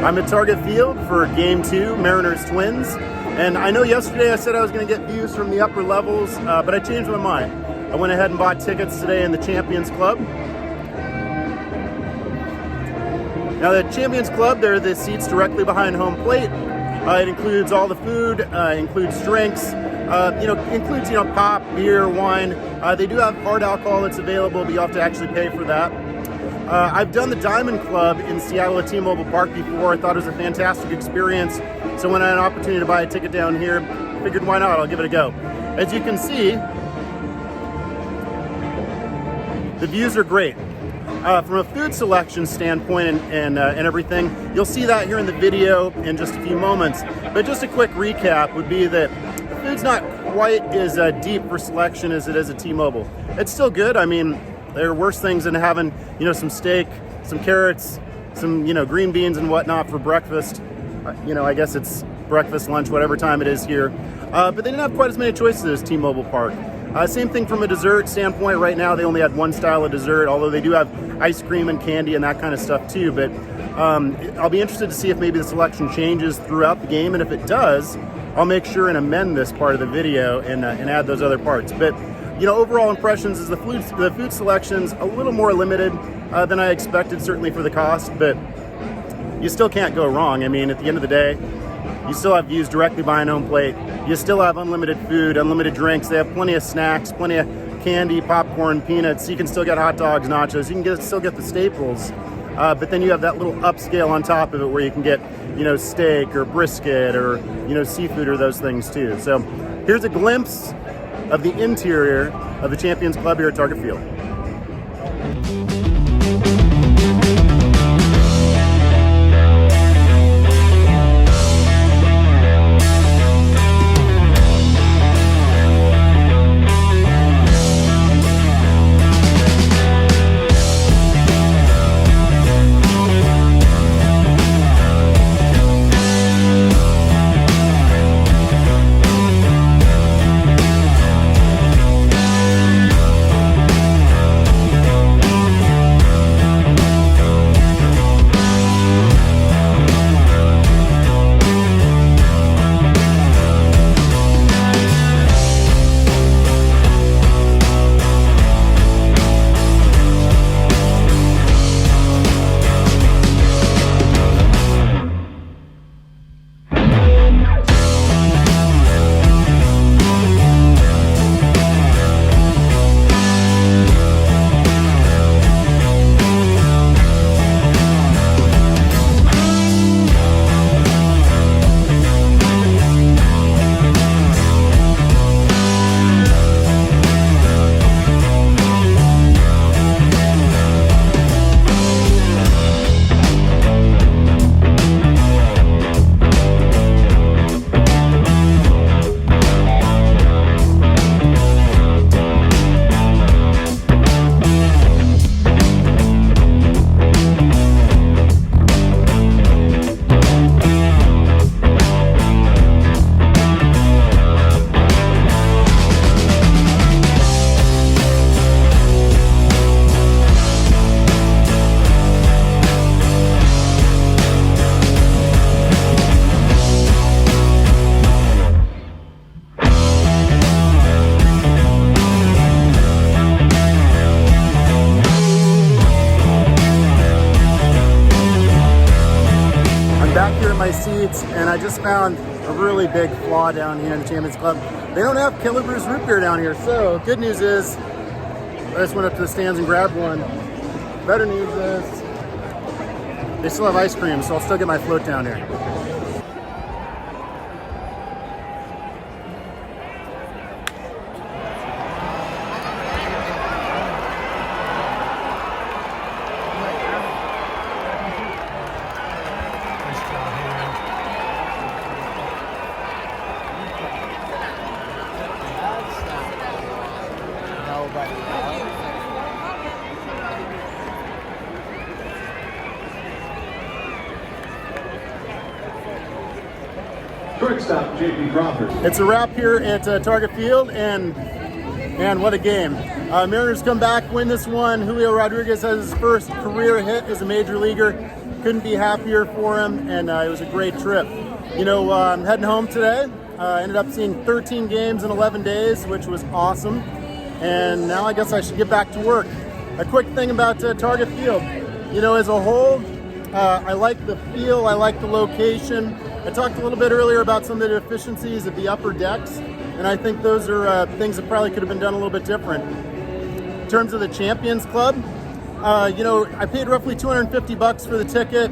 I'm at Target Field for Game 2, Mariners Twins. And I know yesterday I said I was going to get views from the upper levels, but I changed my mind. I went ahead and bought tickets today in the Champions Club. Now the Champions Club, they're the seats directly behind home plate. It includes all the food, includes drinks, includes pop, beer, wine. They do have hard alcohol that's available, but you have to actually pay for that. I've done the Diamond Club in Seattle at T-Mobile Park before. I thought it was a fantastic experience. So when I had an opportunity to buy a ticket down here, figured why not, I'll give it a go. As you can see, the views are great. From a food selection standpoint and everything, you'll see that here in the video in just a few moments. But just a quick recap would be that the food's not quite as deep for selection as it is at T-Mobile. It's still good. I mean, there are worse things than having, some steak, some carrots, some, green beans and whatnot for breakfast. I guess it's breakfast, lunch, whatever time it is here. But they didn't have quite as many choices as T-Mobile Park. Same thing from a dessert standpoint. Right now, they only had one style of dessert, although they do have ice cream and candy and that kind of stuff too. But I'll be interested to see if maybe the selection changes throughout the game. And if it does, I'll make sure and amend this part of the video and add those other parts. But overall impressions is the food selection's a little more limited than I expected, certainly for the cost, but you still can't go wrong. I mean, at the end of the day, you still have views directly behind home plate. You still have unlimited food, unlimited drinks. They have plenty of snacks, plenty of candy, popcorn, peanuts. You can still get hot dogs, nachos. You can still get the staples. But then you have that little upscale on top of it where you can get, steak or brisket or, seafood or those things too. So here's a glimpse of the interior of the Champions Club here at Target Field. My seats, and I just found a really big flaw down here in the Champions Club. They don't have Killer Brews root beer down here, so good news is I just went up to the stands and grabbed one. Better news is they still have ice cream, so I'll still get my float down here. Shortstop, J.P. Crawford. It's a wrap here at Target Field, and Man, what a game. Mariners come back, win this one. Julio Rodriguez has his first career hit as a major leaguer. Couldn't be happier for him, and it was a great trip. You know, I'm heading home today. Ended up seeing 13 games in 11 days, which was awesome. And now I guess I should get back to work. A quick thing about Target Field. You know, as a whole, I like the feel, I like the location. I talked a little bit earlier about some of the deficiencies of the upper decks, and I think those are things that probably could have been done a little bit different. In terms of the Champions Club, you know, I paid roughly $250 for the ticket,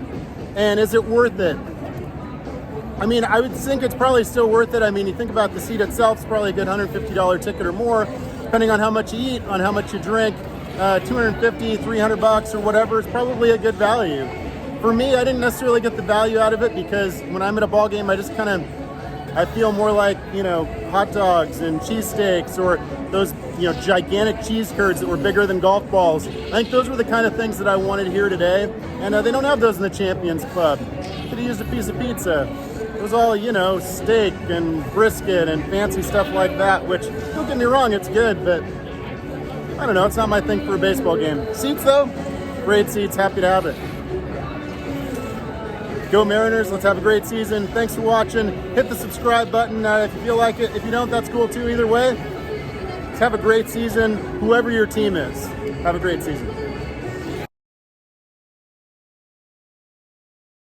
and is it worth it? I mean, I would think it's probably still worth it. I mean, you think about the seat itself, it's probably a good $150 ticket or more, depending on how much you eat, on how much you drink. $250, $300 or whatever is probably a good value. For me, I didn't necessarily get the value out of it because when I'm at a ball game, I just kind of, I feel more like, you know, hot dogs and cheesesteaks or those, you know, gigantic cheese curds that were bigger than golf balls. I think those were the kind of things that I wanted here today, and they don't have those in the Champions Club. Could have used a piece of pizza. It was all, you know, steak and brisket and fancy stuff like that, which, don't get me wrong, it's good, but I don't know, it's not my thing for a baseball game. Seats though, great seats, happy to have it. Go Mariners, let's have a great season. Thanks for watching. Hit the subscribe button if you feel like it. If you don't, that's cool too. Either way, let's have a great season, whoever your team is. Have a great season.